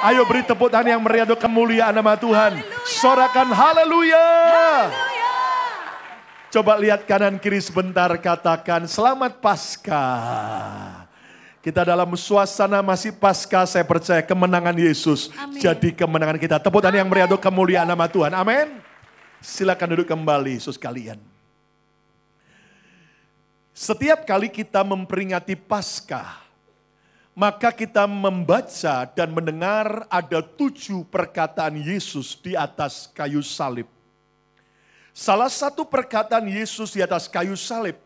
Ayo beri tepuk tangan yang meriah untuk kemuliaan nama Tuhan. Sorakan haleluya. Coba lihat kanan kiri sebentar, katakan selamat Paskah. Kita dalam suasana masih Paskah, saya percaya kemenangan Yesus jadi kemenangan kita. Tepuk tangan yang meriah untuk kemuliaan nama Tuhan. Amin. Silakan duduk kembali, Yesus kalian. Setiap kali kita memperingati Paskah, maka kita membaca dan mendengar ada 7 perkataan Yesus di atas kayu salib. Salah satu perkataan Yesus di atas kayu salib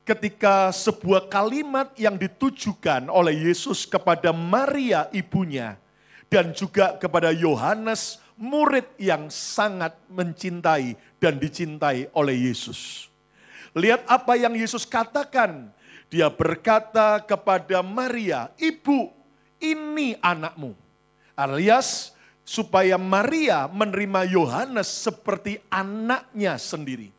ketika sebuah kalimat yang ditujukan oleh Yesus kepada Maria ibunya dan juga kepada Yohanes murid yang sangat mencintai dan dicintai oleh Yesus. Lihat apa yang Yesus katakan. Dia berkata kepada Maria, "Ibu, ini anakmu." Alias supaya Maria menerima Yohanes seperti anaknya sendiri.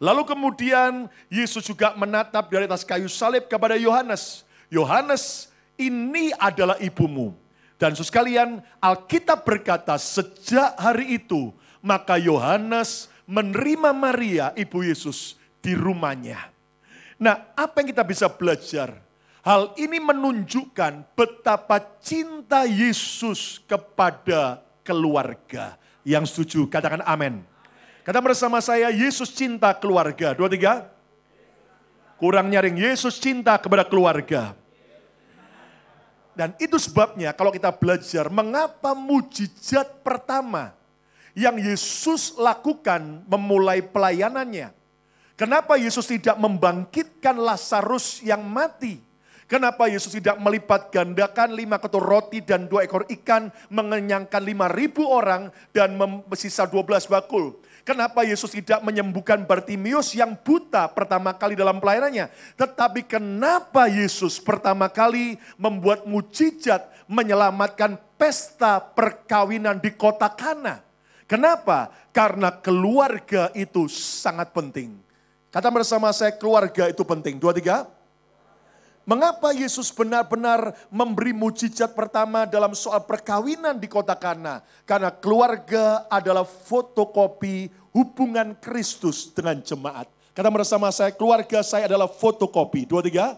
Lalu kemudian Yesus juga menatap dari atas kayu salib kepada Yohanes. "Yohanes, ini adalah ibumu." Dan saudara sekalian, Alkitab berkata sejak hari itu maka Yohanes menerima Maria ibu Yesus di rumahnya. Nah, apa yang kita bisa belajar? Hal ini menunjukkan betapa cinta Yesus kepada keluarga. Yang setuju, katakan amin. Kata bersama saya, Yesus cinta keluarga. 2, 3. Kurang nyaring, Yesus cinta kepada keluarga. Dan itu sebabnya kalau kita belajar mengapa mujizat pertama yang Yesus lakukan memulai pelayanannya. Kenapa Yesus tidak membangkitkan Lazarus yang mati? Kenapa Yesus tidak melipat gandakan 5 ketur roti dan 2 ekor ikan, mengenyangkan 5.000 orang dan sisa 12 bakul? Kenapa Yesus tidak menyembuhkan Bartimius yang buta pertama kali dalam pelayanannya? Tetapi kenapa Yesus pertama kali membuat mujizat menyelamatkan pesta perkawinan di kota Kana? Kenapa? Karena keluarga itu sangat penting. Kata bersama saya, keluarga itu penting. 2, 3. Mengapa Yesus benar-benar memberi mujizat pertama dalam soal perkawinan di kota Kana? Karena keluarga adalah fotokopi hubungan Kristus dengan jemaat. Kata bersama saya, keluarga saya adalah fotokopi. 2, 3.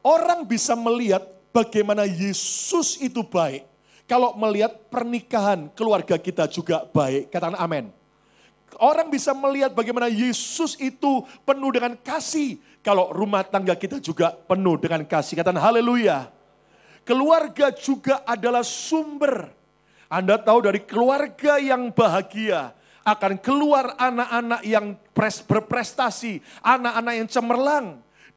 Orang bisa melihat bagaimana Yesus itu baik. Kalau melihat pernikahan keluarga kita juga baik. Katakan amin. Orang bisa melihat bagaimana Yesus itu penuh dengan kasih. Kalau rumah tangga kita juga penuh dengan kasih. Katakan haleluya. Keluarga juga adalah sumber. Anda tahu dari keluarga yang bahagia akan keluar anak-anak yang berprestasi. Anak-anak yang cemerlang.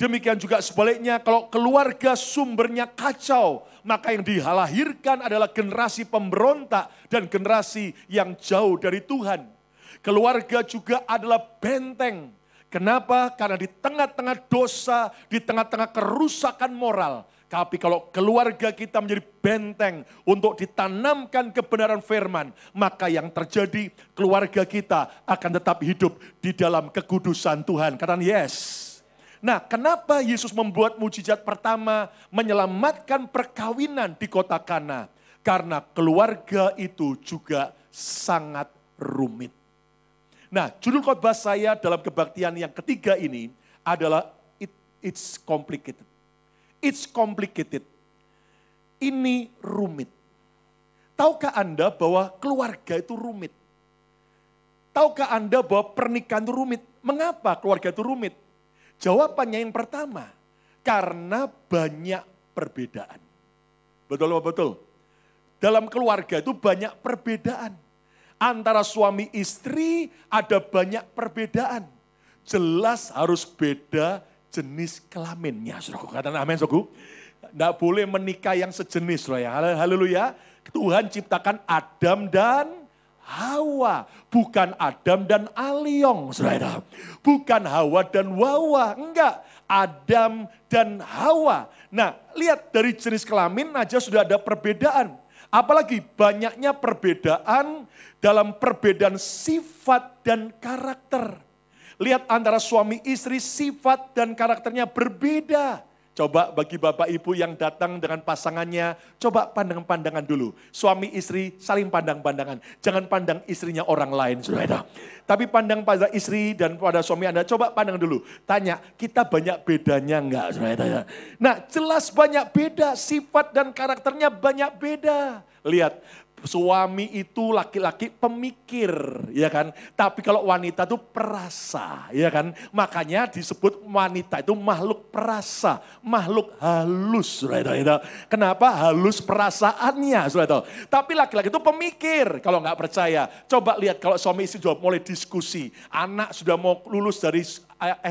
Demikian juga sebaliknya kalau keluarga sumbernya kacau. Maka yang dilahirkan adalah generasi pemberontak dan generasi yang jauh dari Tuhan. Keluarga juga adalah benteng. Kenapa? Karena di tengah-tengah dosa, di tengah-tengah kerusakan moral. Tapi kalau keluarga kita menjadi benteng untuk ditanamkan kebenaran firman, maka yang terjadi keluarga kita akan tetap hidup di dalam kekudusan Tuhan. Katakan yes. Nah, kenapa Yesus membuat mujizat pertama menyelamatkan perkawinan di kota Kana? Karena keluarga itu juga sangat rumit. Nah, judul khotbah saya dalam kebaktian yang ketiga ini adalah It's Complicated. It's complicated. Ini rumit. Tahukah Anda bahwa keluarga itu rumit? Tahukah Anda bahwa pernikahan itu rumit? Mengapa keluarga itu rumit? Jawabannya yang pertama, karena banyak perbedaan. Betul apa betul? Dalam keluarga itu banyak perbedaan. Antara suami istri ada banyak perbedaan. Jelas harus beda jenis kelaminnya. Saudaraku, katakan amin, saudaraku. Tidak boleh menikah yang sejenis. Haleluya. Tuhan ciptakan Adam dan Hawa. Bukan Adam dan Aliong, saudara. Bukan Hawa dan Wawa. Enggak. Adam dan Hawa. Nah, lihat dari jenis kelamin aja sudah ada perbedaan. Apalagi banyaknya perbedaan dalam perbedaan sifat dan karakter. Lihat antara suami istri sifat dan karakternya berbeda. Coba bagi Bapak Ibu yang datang dengan pasangannya, coba pandang-pandangan dulu. Suami istri saling pandang-pandangan. Jangan pandang istrinya orang lain, saudara. Tapi pandang pada istri dan pada suami Anda, coba pandang dulu. Tanya, kita banyak bedanya enggak, saudara? Nah, jelas banyak beda, sifat dan karakternya banyak beda. Lihat, suami itu laki-laki pemikir, ya kan? Tapi kalau wanita itu perasa, ya kan? Makanya disebut wanita itu makhluk perasa, makhluk halus, saudara. Kenapa halus perasaannya, saudara? Tapi laki-laki itu pemikir. Kalau nggak percaya, coba lihat kalau suami istri sudah mulai diskusi, anak sudah mau lulus dari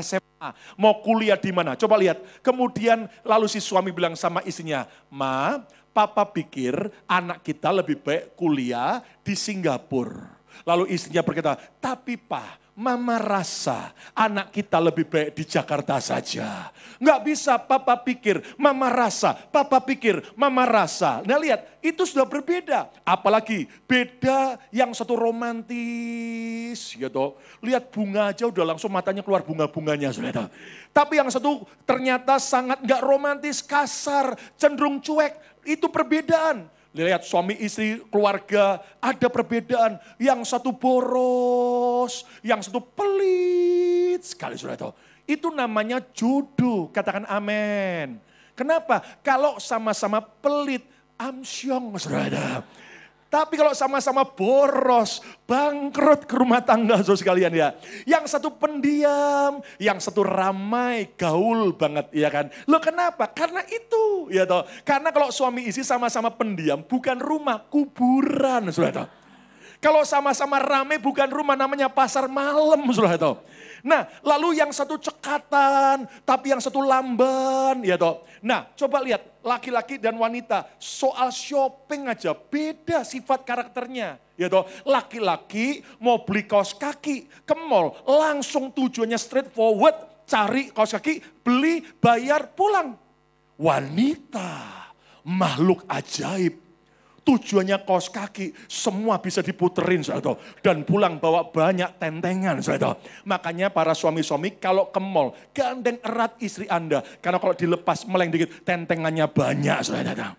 SMA, mau kuliah di mana? Coba lihat. Kemudian lalu si suami bilang sama istrinya, "Ma, Papa pikir anak kita lebih baik kuliah di Singapura." Lalu istrinya berkata, "Tapi Pak, Mama rasa anak kita lebih baik di Jakarta saja." Nggak bisa Papa pikir, Mama rasa, Papa pikir, Mama rasa. Nah lihat, itu sudah berbeda. Apalagi beda yang satu romantis, gitu. Lihat bunga aja udah langsung matanya keluar bunga-bunganya, saudara. Tapi yang satu ternyata sangat nggak romantis, kasar, cenderung cuek. Itu perbedaan. Lihat suami istri keluarga ada perbedaan. Yang satu boros, yang satu pelit sekali, saudara. Itu namanya jodoh, katakan amin. Kenapa? Kalau sama-sama pelit, amsyong, saudara. Tapi kalau sama-sama boros, bangkrut ke rumah tangga, saudara sekalian ya. Yang satu pendiam, yang satu ramai, gaul banget, ya kan. Loh kenapa? Karena itu, ya toh. Karena kalau suami istri sama-sama pendiam, bukan rumah, kuburan, saudara. Kalau sama-sama ramai, bukan rumah, namanya pasar malam, saudara. Nah, lalu yang satu cekatan, tapi yang satu lamban, ya toh. Nah, coba lihat laki-laki dan wanita, soal shopping aja beda sifat karakternya, ya toh. Laki-laki mau beli kaos kaki ke mall, langsung tujuannya straightforward, cari kaos kaki, beli, bayar, pulang. Wanita, makhluk ajaib. Tujuannya kaos kaki, semua bisa diputerin, saudara. Dan pulang bawa banyak tentengan, saudara. Makanya para suami-suami kalau ke mall, gandeng erat istri Anda. Karena kalau dilepas meleng dikit, tentengannya banyak, saudara.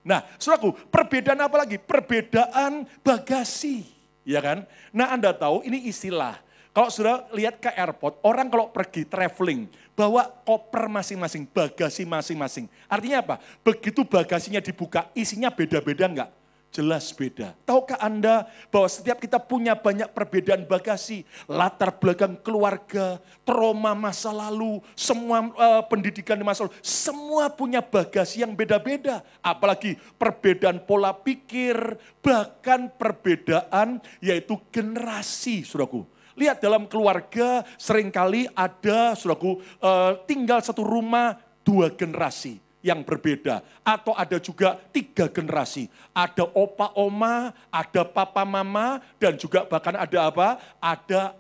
Nah, saudaraku, perbedaan apa lagi? Perbedaan bagasi, ya kan? Nah, Anda tahu ini istilah. Kalau sudah lihat ke airport, orang kalau pergi traveling, bawa koper masing-masing, bagasi masing-masing. Artinya apa? Begitu bagasinya dibuka, isinya beda-beda enggak? Jelas beda. Tahukah Anda bahwa setiap kita punya banyak perbedaan bagasi, latar belakang keluarga, trauma masa lalu, semua pendidikan di masa lalu, semua punya bagasi yang beda-beda. Apalagi perbedaan pola pikir, bahkan perbedaan yaitu generasi, saudaraku. Lihat dalam keluarga seringkali ada, saudaraku, tinggal satu rumah 2 generasi yang berbeda. Atau ada juga 3 generasi. Ada opa oma, ada papa mama, dan juga bahkan ada apa? Ada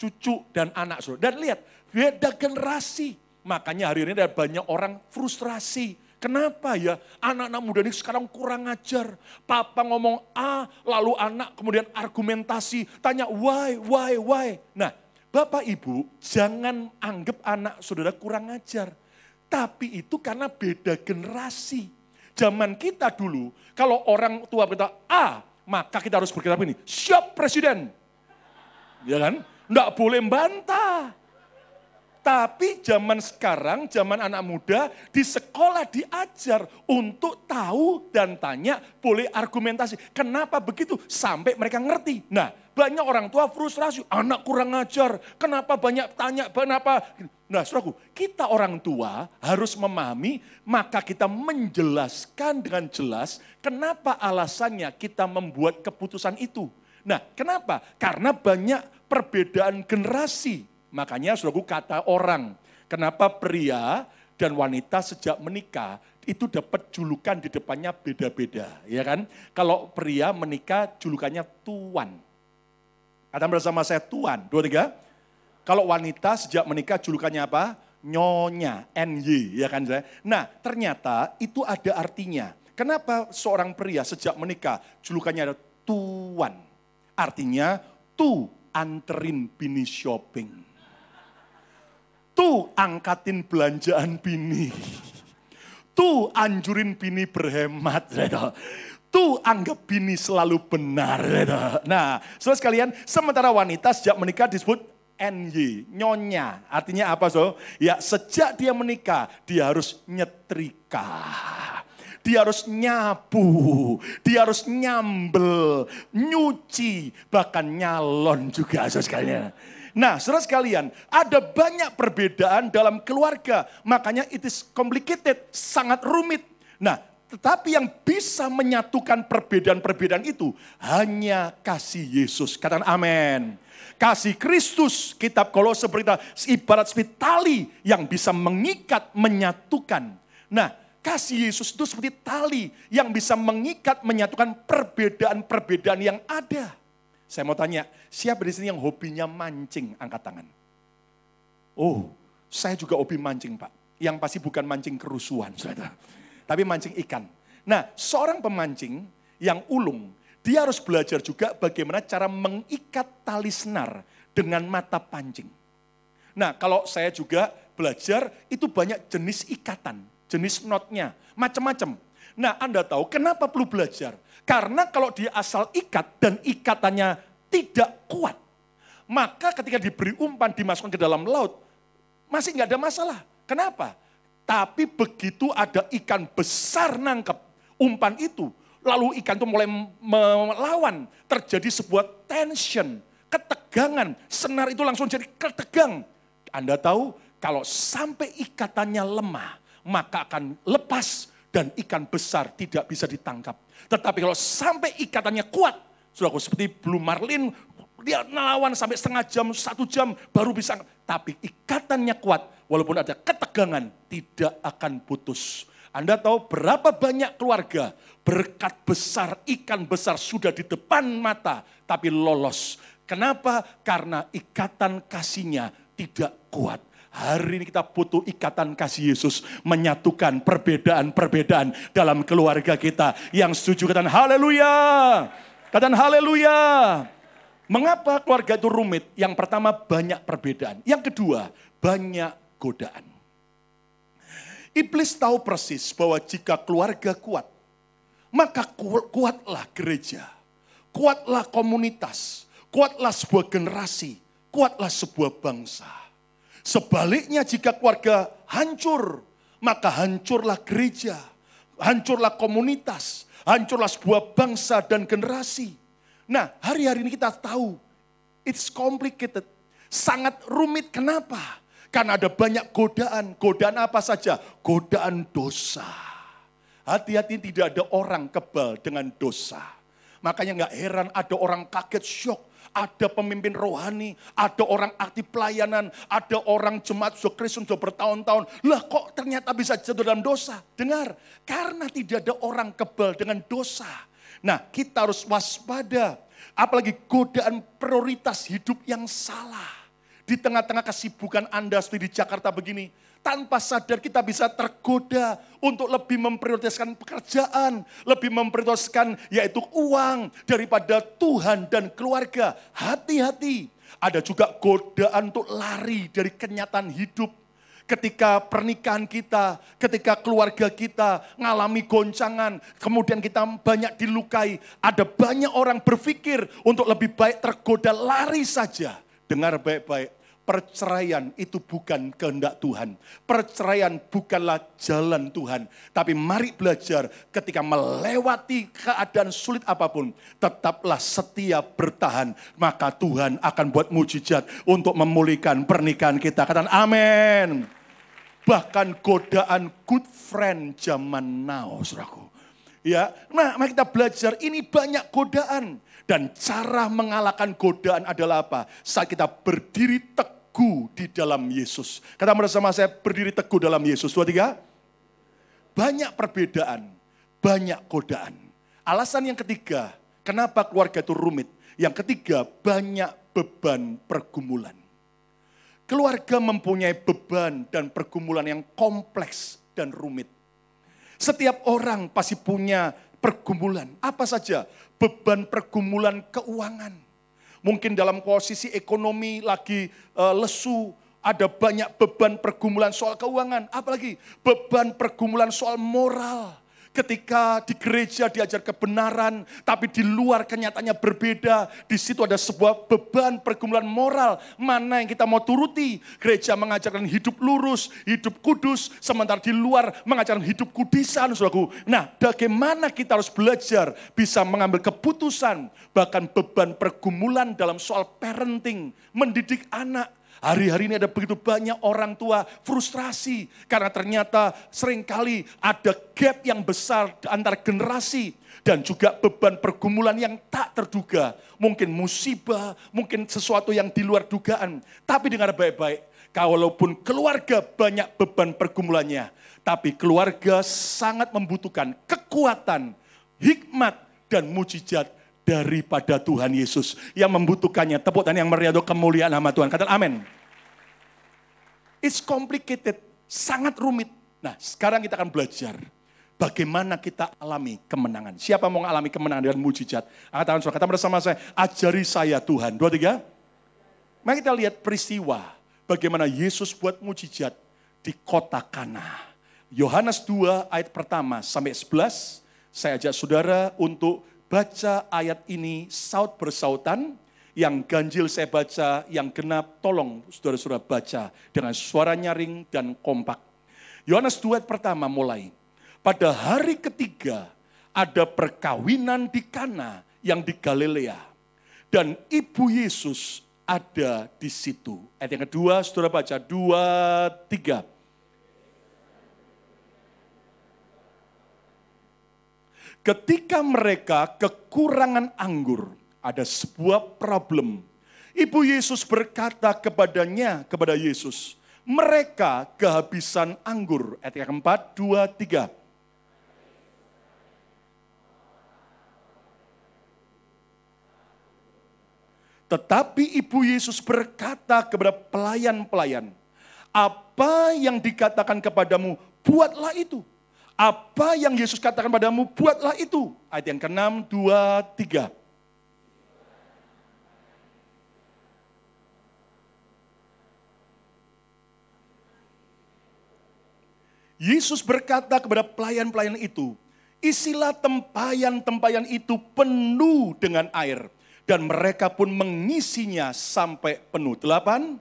cucu dan anak, saudara. Dan lihat, beda generasi. Makanya hari ini ada banyak orang frustrasi. Kenapa ya anak-anak muda ini sekarang kurang ajar. Papa ngomong A, lalu anak kemudian argumentasi, tanya why. Nah, Bapak Ibu jangan anggap anak saudara kurang ajar. Tapi itu karena beda generasi. Zaman kita dulu, kalau orang tua kita A, maka kita harus berkata ini, siap presiden. Ya kan? Nggak boleh bantah. Tapi zaman sekarang, zaman anak muda, di sekolah diajar untuk tahu dan tanya, boleh argumentasi. Kenapa begitu? Sampai mereka ngerti. Nah, banyak orang tua frustrasi, anak kurang ajar, kenapa banyak tanya, kenapa? Nah, saudaraku, kita orang tua harus memahami, maka kita menjelaskan dengan jelas, kenapa alasannya kita membuat keputusan itu. Nah, kenapa? Karena banyak perbedaan generasi. Makanya saudaraku kata orang, kenapa pria dan wanita sejak menikah itu dapat julukan di depannya beda-beda, ya kan? Kalau pria menikah julukannya tuan. Kata bersama saya tuan, 2, 3. Kalau wanita sejak menikah julukannya apa? Nyonya, NY, ya kan saya. Nah, ternyata itu ada artinya. Kenapa seorang pria sejak menikah julukannya ada tuan? Artinya, anterin bini shopping. Tuh angkatin belanjaan bini. Tuh anjurin bini berhemat. Tuh anggap bini selalu benar. Nah, saudara sekalian, sementara wanita sejak menikah disebut NY, nyonya. Artinya apa, so? Ya, sejak dia menikah, dia harus nyetrika. Dia harus nyapu, dia harus nyambel, nyuci, bahkan nyalon juga, saudara sekalian. Nah, saudara sekalian, ada banyak perbedaan dalam keluarga. Makanya it is complicated, sangat rumit. Nah, tetapi yang bisa menyatukan perbedaan-perbedaan itu hanya kasih Yesus. Katakan amin. Kasih Kristus, kitab Kolose berita, ibarat seperti tali yang bisa mengikat, menyatukan. Nah, kasih Yesus itu seperti tali yang bisa mengikat, menyatukan perbedaan-perbedaan yang ada. Saya mau tanya, siapa di sini yang hobinya mancing? Angkat tangan. Oh, saya juga hobi mancing, Pak. Yang pasti bukan mancing kerusuhan, saudara. Tapi mancing ikan. Nah, seorang pemancing yang ulung, dia harus belajar juga bagaimana cara mengikat tali senar dengan mata pancing. Nah, kalau saya juga belajar, itu banyak jenis ikatan, jenis knotnya, macam-macam. Nah, Anda tahu kenapa perlu belajar? Karena kalau dia asal ikat dan ikatannya tidak kuat, maka ketika diberi umpan dimasukkan ke dalam laut, masih nggak ada masalah. Kenapa? Tapi begitu ada ikan besar nangkep umpan itu, lalu ikan itu mulai melawan, terjadi sebuah tension, ketegangan, senar itu langsung jadi ketegang. Anda tahu kalau sampai ikatannya lemah, maka akan lepas dan ikan besar tidak bisa ditangkap. Tetapi kalau sampai ikatannya kuat, saudaraku, seperti blue marlin, dia melawan sampai setengah jam, 1 jam baru bisa. Tapi ikatannya kuat, walaupun ada ketegangan, tidak akan putus. Anda tahu berapa banyak keluarga berkat besar, ikan besar sudah di depan mata, tapi lolos. Kenapa? Karena ikatan kasihnya tidak kuat. Hari ini kita butuh ikatan kasih Yesus menyatukan perbedaan-perbedaan dalam keluarga kita. Yang setuju katakan haleluya. Katakan haleluya. Mengapa keluarga itu rumit? Yang pertama banyak perbedaan. Yang kedua banyak godaan. Iblis tahu persis bahwa jika keluarga kuat, maka kuatlah gereja. Kuatlah komunitas. Kuatlah sebuah generasi. Kuatlah sebuah bangsa. Sebaliknya jika keluarga hancur, maka hancurlah gereja, hancurlah komunitas, hancurlah sebuah bangsa dan generasi. Nah, hari-hari ini kita tahu, it's complicated, sangat rumit. Kenapa? Karena ada banyak godaan. Godaan apa saja? Godaan dosa. Hati-hati tidak ada orang kebal dengan dosa. Makanya gak heran ada orang kaget, syok. Ada pemimpin rohani, ada orang aktif pelayanan, ada orang jemaat sudah Kristen sudah bertahun-tahun. Lah kok ternyata bisa jatuh dalam dosa? Dengar, karena tidak ada orang kebal dengan dosa. Nah, kita harus waspada. Apalagi godaan prioritas hidup yang salah. Di tengah-tengah kesibukan Anda seperti di Jakarta begini, tanpa sadar kita bisa tergoda untuk lebih memprioritaskan pekerjaan, lebih memprioritaskan yaitu uang daripada Tuhan dan keluarga. Hati-hati, ada juga godaan untuk lari dari kenyataan hidup. Ketika pernikahan kita, ketika keluarga kita mengalami goncangan, kemudian kita banyak dilukai, ada banyak orang berpikir untuk lebih baik tergoda lari saja. Dengar baik-baik, perceraian itu bukan kehendak Tuhan. Perceraian bukanlah jalan Tuhan. Tapi mari belajar ketika melewati keadaan sulit apapun, tetaplah setia bertahan. Maka Tuhan akan buat mujizat untuk memulihkan pernikahan kita. Katakan amin. Bahkan godaan good friend zaman now, saudaraku. Ya, nah mari kita belajar, ini banyak godaan. Dan cara mengalahkan godaan adalah apa? Saat kita berdiri teguh di dalam Yesus. Kata bersama saya, berdiri teguh dalam Yesus. 2, 3. Banyak perbedaan, banyak godaan. Alasan yang ketiga, kenapa keluarga itu rumit? Yang ketiga, banyak beban pergumulan. Keluarga mempunyai beban dan pergumulan yang kompleks dan rumit. Setiap orang pasti punya pergumulan. Apa saja? Beban pergumulan keuangan. Mungkin dalam posisi ekonomi lagi lesu, ada banyak beban pergumulan soal keuangan, apalagi beban pergumulan soal moral. Ketika di gereja diajar kebenaran, tapi di luar kenyataannya berbeda. Di situ ada sebuah beban pergumulan moral. Mana yang kita mau turuti? Gereja mengajarkan hidup lurus, hidup kudus. Sementara di luar mengajarkan hidup kudisan, saudaraku. Nah, bagaimana kita harus belajar bisa mengambil keputusan. Bahkan beban pergumulan dalam soal parenting, mendidik anak. Hari-hari ini ada begitu banyak orang tua frustrasi karena ternyata seringkali ada gap yang besar antara generasi dan juga beban pergumulan yang tak terduga. Mungkin musibah, mungkin sesuatu yang di luar dugaan. Tapi dengar baik-baik, walaupun keluarga banyak beban pergumulannya, tapi keluarga sangat membutuhkan kekuatan, hikmat, dan mujizat daripada Tuhan Yesus yang membutuhkannya. Tepuk tangan yang meriah untuk kemuliaan nama Tuhan. Katakan amin. It's complicated, sangat rumit. Nah, sekarang kita akan belajar bagaimana kita alami kemenangan. Siapa mau mengalami kemenangan dengan mujizat? Angkat tangan saudara, kata bersama saya, ajari saya Tuhan. 2, 3. Mari kita lihat peristiwa bagaimana Yesus buat mujizat di kota Kana. Yohanes 2 ayat pertama sampai 11. Saya ajak saudara untuk baca ayat ini saut bersautan. Yang ganjil saya baca, yang genap tolong saudara-saudara baca dengan suara nyaring dan kompak. Yohanes 2 ayat pertama mulai. Pada hari ketiga ada perkawinan di Kana yang di Galilea. Dan ibu Yesus ada di situ. Ayat yang kedua saudara baca 2, 3. Ketika mereka kekurangan anggur, ada sebuah problem. Ibu Yesus berkata kepada Yesus, mereka kehabisan anggur. Ayat yang keempat, 2, 3. Tetapi ibu Yesus berkata kepada pelayan-pelayan, apa yang dikatakan kepadamu, buatlah itu. Apa yang Yesus katakan padamu, buatlah itu. Ayat yang ke-6, 2, 3. Yesus berkata kepada pelayan-pelayan itu, isilah tempayan-tempayan itu penuh dengan air. Dan mereka pun mengisinya sampai penuh. 8.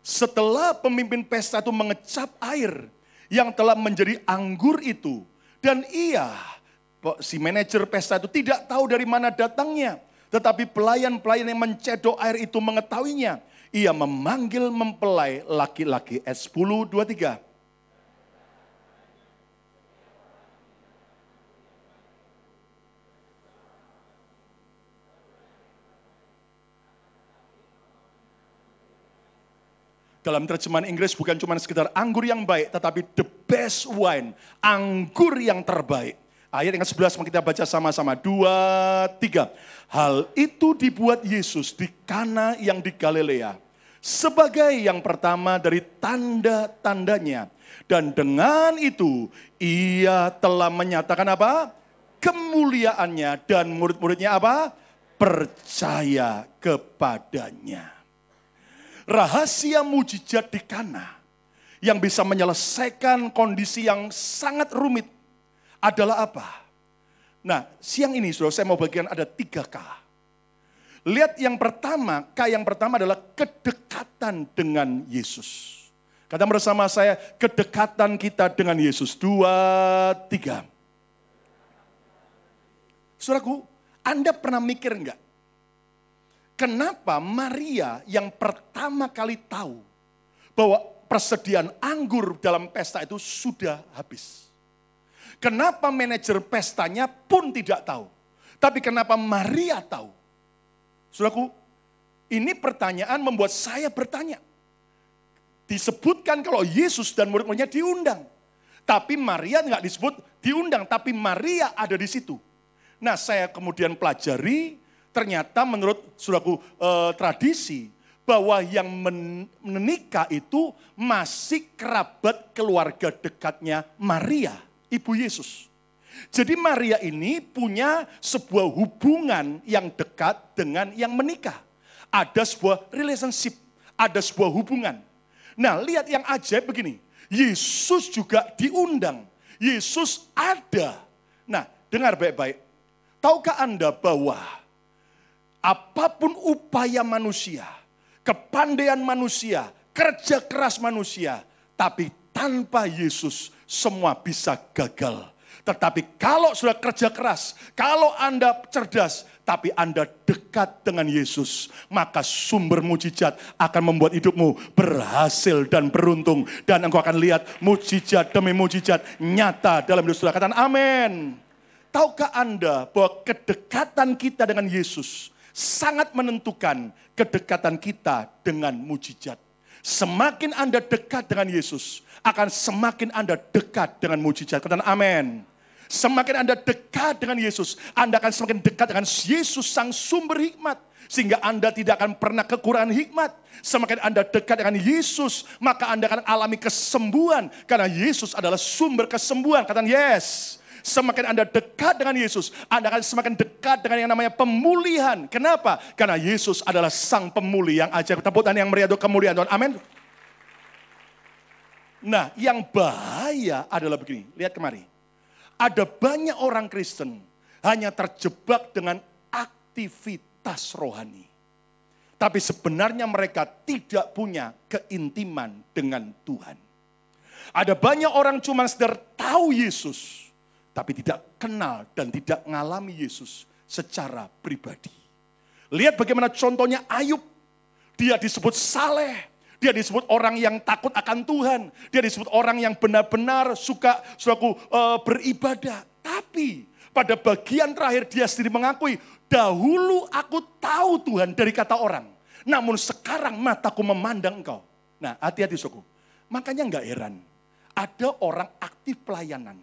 Setelah pemimpin pesta itu mengecap air yang telah menjadi anggur itu. Dan si manajer pesta itu tidak tahu dari mana datangnya. Tetapi pelayan-pelayan yang mencedok air itu mengetahuinya. Ia memanggil mempelai laki-laki. Ayat 10, 2, 3. Dalam terjemahan Inggris bukan cuma sekedar anggur yang baik, tetapi the best wine, anggur yang terbaik. Ayat yang ke-11 kita baca sama-sama. 2, 3. Hal itu dibuat Yesus di Kana yang di Galilea. Sebagai yang pertama dari tanda-tandanya. Dan dengan itu ia telah menyatakan apa? Kemuliaannya dan murid-muridnya apa? Percaya kepadanya. Rahasia mujizat di Kana yang bisa menyelesaikan kondisi yang sangat rumit adalah apa? Nah, siang ini saudara, saya mau bagian ada 3K. Lihat yang pertama, K yang pertama adalah kedekatan dengan Yesus. Kata bersama saya, kedekatan kita dengan Yesus. 2, 3. Saudaraku, Anda pernah mikir enggak? Kenapa Maria yang pertama kali tahu bahwa persediaan anggur dalam pesta itu sudah habis? Kenapa manajer pestanya pun tidak tahu? Tapi kenapa Maria tahu? Saudaraku, ini pertanyaan membuat saya bertanya. Disebutkan kalau Yesus dan murid-muridnya diundang. Tapi Maria nggak disebut diundang, tapi Maria ada di situ. Nah, saya kemudian pelajari, ternyata menurut saudaraku tradisi, bahwa yang menikah itu masih kerabat keluarga dekatnya Maria, ibu Yesus. Jadi Maria ini punya sebuah hubungan yang dekat dengan yang menikah. Ada sebuah relationship, ada sebuah hubungan. Nah, lihat yang ajaib begini. Yesus juga diundang. Yesus ada. Nah, dengar baik-baik. Tahukah Anda bahwa apapun upaya manusia, kepandaian manusia, kerja keras manusia, tapi tanpa Yesus semua bisa gagal. Tetapi kalau sudah kerja keras, kalau Anda cerdas, tapi Anda dekat dengan Yesus, maka sumber mujizat akan membuat hidupmu berhasil dan beruntung. Dan engkau akan lihat mujizat demi mujizat nyata dalam hidup saudara. Katakan amin. Tahukah Anda bahwa kedekatan kita dengan Yesus sangat menentukan kedekatan kita dengan mujizat. Semakin Anda dekat dengan Yesus, akan semakin Anda dekat dengan mujizat. Katakan amin. Semakin Anda dekat dengan Yesus, Anda akan semakin dekat dengan Yesus sang sumber hikmat. Sehingga Anda tidak akan pernah kekurangan hikmat. Semakin Anda dekat dengan Yesus, maka Anda akan alami kesembuhan. Karena Yesus adalah sumber kesembuhan. Katakan yes. Semakin Anda dekat dengan Yesus, Anda akan semakin dekat dengan yang namanya pemulihan. Kenapa? Karena Yesus adalah sang pemulih yang ajaib. Tepuk tangan yang meriah untuk kemuliaan Tuhan. Amin. Nah, yang bahaya adalah begini. Lihat kemari. Ada banyak orang Kristen hanya terjebak dengan aktivitas rohani. Tapi sebenarnya mereka tidak punya keintiman dengan Tuhan. Ada banyak orang cuma sekedar tahu Yesus, tapi tidak kenal dan tidak mengalami Yesus secara pribadi. Lihat bagaimana contohnya Ayub. Dia disebut saleh. Dia disebut orang yang takut akan Tuhan. Dia disebut orang yang benar-benar suka beribadah. Tapi pada bagian terakhir dia sendiri mengakui, dahulu aku tahu Tuhan dari kata orang. Namun sekarang mataku memandang engkau. Nah, hati-hati saudaraku. Makanya enggak heran. Ada orang aktif pelayanan.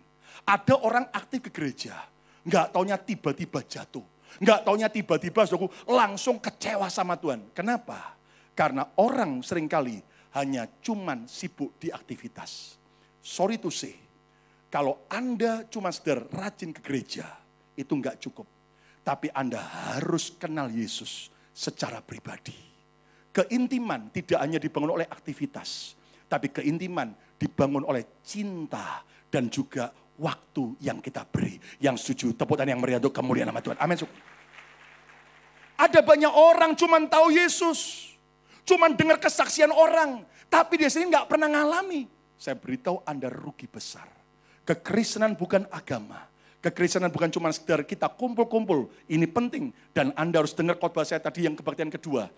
Ada orang aktif ke gereja. Enggak taunya tiba-tiba jatuh. Enggak taunya tiba-tiba saudaraku langsung kecewa sama Tuhan. Kenapa? Karena orang seringkali hanya cuman sibuk di aktivitas. Sorry to say, kalau Anda cuma sekedar rajin ke gereja, itu enggak cukup. Tapi Anda harus kenal Yesus secara pribadi. Keintiman tidak hanya dibangun oleh aktivitas, tapi keintiman dibangun oleh cinta dan juga waktu yang kita beri. Yang setuju, tepuk tangan yang meriah untuk kemuliaan nama Tuhan. Amin. Ada banyak orang cuma tahu Yesus. Cuma dengar kesaksian orang, tapi dia sendiri nggak pernah ngalami. Saya beritahu Anda rugi besar. Kekristenan bukan agama. Kekristenan bukan cuma sekedar kita kumpul-kumpul. Ini penting. Dan Anda harus dengar khotbah saya tadi yang kebaktian kedua.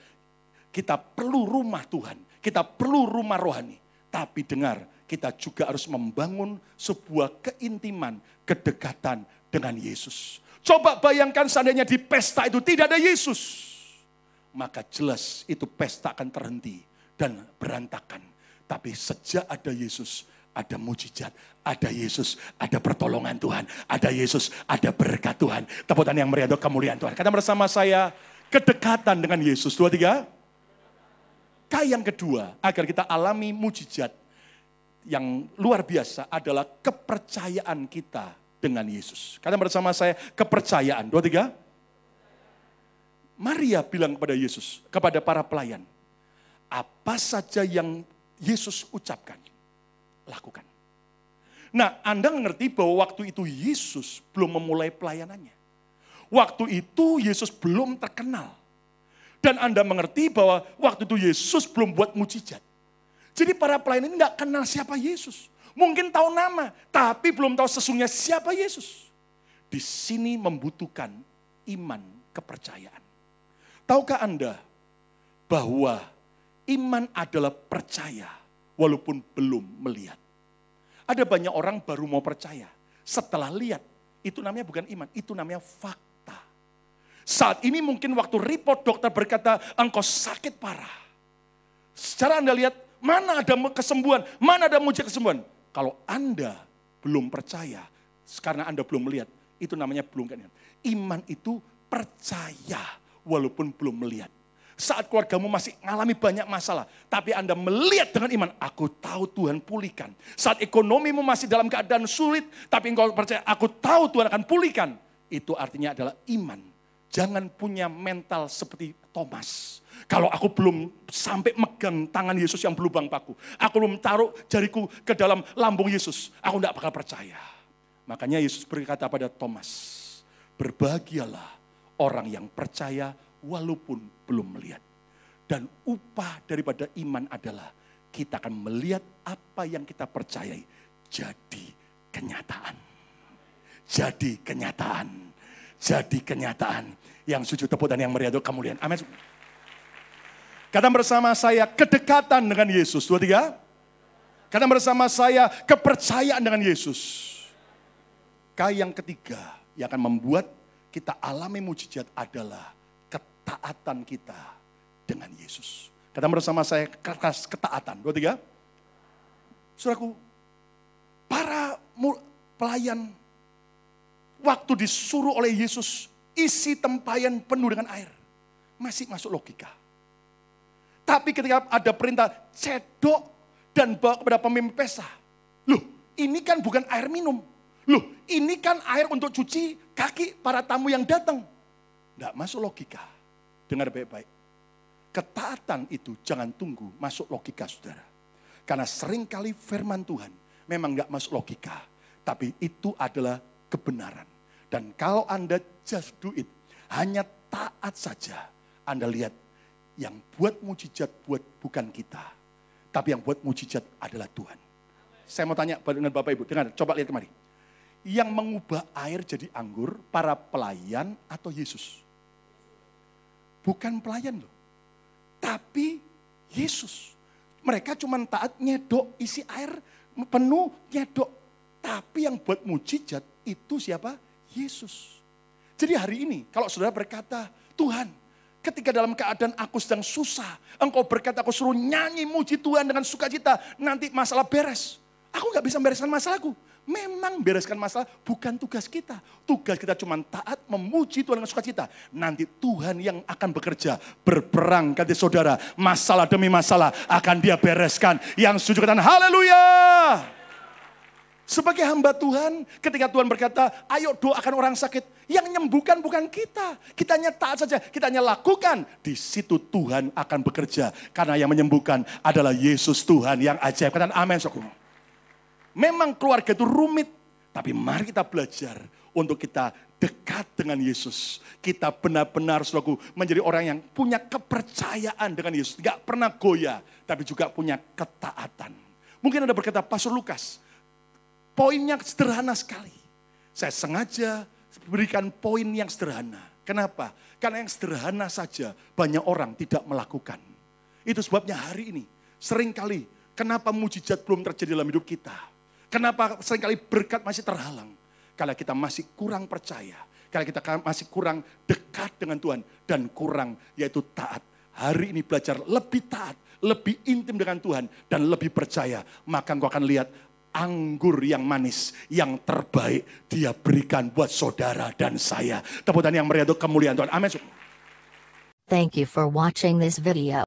Kita perlu rumah Tuhan. Kita perlu rumah rohani. Tapi dengar, kita juga harus membangun sebuah keintiman, kedekatan dengan Yesus. Coba bayangkan seandainya di pesta itu tidak ada Yesus. Maka jelas itu pesta akan terhenti dan berantakan. Tapi sejak ada Yesus, ada mujizat, ada Yesus, ada pertolongan Tuhan, ada Yesus, ada berkat Tuhan. Tepuk tangan yang meriah untuk kemuliaan Tuhan. Kata bersama saya, kedekatan dengan Yesus. 2, 3. Yang kedua, agar kita alami mujizat yang luar biasa adalah kepercayaan kita dengan Yesus. Kata bersama saya, kepercayaan. 2, 3. Maria bilang kepada Yesus, kepada para pelayan, apa saja yang Yesus ucapkan, lakukan. Nah, Anda ngerti bahwa waktu itu Yesus belum memulai pelayanannya. Waktu itu Yesus belum terkenal. Dan Anda mengerti bahwa waktu itu Yesus belum buat mujizat. Jadi para pelayan ini nggak kenal siapa Yesus. Mungkin tahu nama, tapi belum tahu sesungguhnya siapa Yesus. Di sini membutuhkan iman, kepercayaan. Tahukah Anda bahwa iman adalah percaya walaupun belum melihat. Ada banyak orang baru mau percaya. Setelah lihat, itu namanya bukan iman, itu namanya fakta. Saat ini mungkin waktu report dokter berkata, engkau sakit parah. Secara Anda lihat, mana ada kesembuhan, mana ada mujizat kesembuhan. Kalau Anda belum percaya, karena Anda belum melihat, itu namanya belum kan. Iman itu percaya walaupun belum melihat. Saat keluargamu masih mengalami banyak masalah, tapi Anda melihat dengan iman, aku tahu Tuhan pulihkan. Saat ekonomimu masih dalam keadaan sulit, tapi engkau percaya, aku tahu Tuhan akan pulihkan. Itu artinya adalah iman. Jangan punya mental seperti Thomas. Kalau aku belum sampai megang tangan Yesus yang berlubang paku, aku belum taruh jariku ke dalam lambung Yesus, aku tidak bakal percaya. Makanya Yesus berkata pada Thomas, berbahagialah orang yang percaya walaupun belum melihat. Dan upah daripada iman adalah kita akan melihat apa yang kita percayai jadi kenyataan. Jadi kenyataan. Jadi kenyataan. Yang sujud tepuk dan yang meriah itu kemuliaan. Amin. Kata bersama saya kedekatan dengan Yesus. 2, 3. Kata bersama saya kepercayaan dengan Yesus. Yang ketiga yang akan membuat kita alami mujizat adalah ketaatan kita dengan Yesus. Kata bersama saya ketaatan. 2, 3. Saudaraku, para pelayan waktu disuruh oleh Yesus isi tempayan penuh dengan air, masih masuk logika. Tapi ketika ada perintah cedok dan bawa kepada pemimpin pesta, loh ini kan bukan air minum, loh ini kan air untuk cuci kaki para tamu yang datang. Tidak masuk logika. Dengar baik-baik. Ketaatan itu jangan tunggu masuk logika saudara. Karena seringkali firman Tuhan memang nggak masuk logika. Tapi itu adalah kebenaran. Dan kalau Anda just do it, hanya taat saja, Anda lihat yang buat mujizat bukan kita. Tapi yang buat mujizat adalah Tuhan. Saya mau tanya dengan Bapak Ibu, dengar, coba lihat kemari. Yang mengubah air jadi anggur, para pelayan atau Yesus? Bukan pelayan loh. Tapi Yesus. Mereka cuma taat nyedok, isi air penuh nyedok. Tapi yang buat mujizat itu siapa? Yesus. Jadi hari ini kalau saudara berkata, Tuhan ketika dalam keadaan aku sedang susah, engkau berkata aku suruh nyanyi muji Tuhan dengan sukacita, nanti masalah beres. Aku gak bisa bereskan masalahku. Memang bereskan masalah bukan tugas kita. Tugas kita cuma taat memuji Tuhan dengan sukacita. Nanti Tuhan yang akan bekerja, berperang ganti saudara. Masalah demi masalah akan dia bereskan. Yang setuju katakan haleluya. Sebagai hamba Tuhan, ketika Tuhan berkata, ayo doakan orang sakit. Yang menyembuhkan bukan kita. Kita hanya taat saja, kita hanya lakukan. Di situ Tuhan akan bekerja. Karena yang menyembuhkan adalah Yesus Tuhan yang ajaib. Katakan amin, saudara. Memang keluarga itu rumit. Tapi mari kita belajar untuk kita dekat dengan Yesus. Kita benar-benar saudaraku menjadi orang yang punya kepercayaan dengan Yesus. Gak pernah goyah, tapi juga punya ketaatan. Mungkin Anda berkata, Pastor Lukas, poinnya sederhana sekali. Saya sengaja berikan poin yang sederhana. Kenapa? Karena yang sederhana saja banyak orang tidak melakukan. Itu sebabnya hari ini seringkali kenapa mujizat belum terjadi dalam hidup kita. Kenapa seringkali berkat masih terhalang. Karena kita masih kurang percaya. Karena kita masih kurang dekat dengan Tuhan. Dan kurang yaitu taat. Hari ini belajar lebih taat, lebih intim dengan Tuhan. Dan lebih percaya. Maka engkau akan lihat anggur yang manis, yang terbaik dia berikan buat saudara dan saya. Tepuk tangan yang meriah untuk kemuliaan Tuhan. Amin. Thank you for watching this video.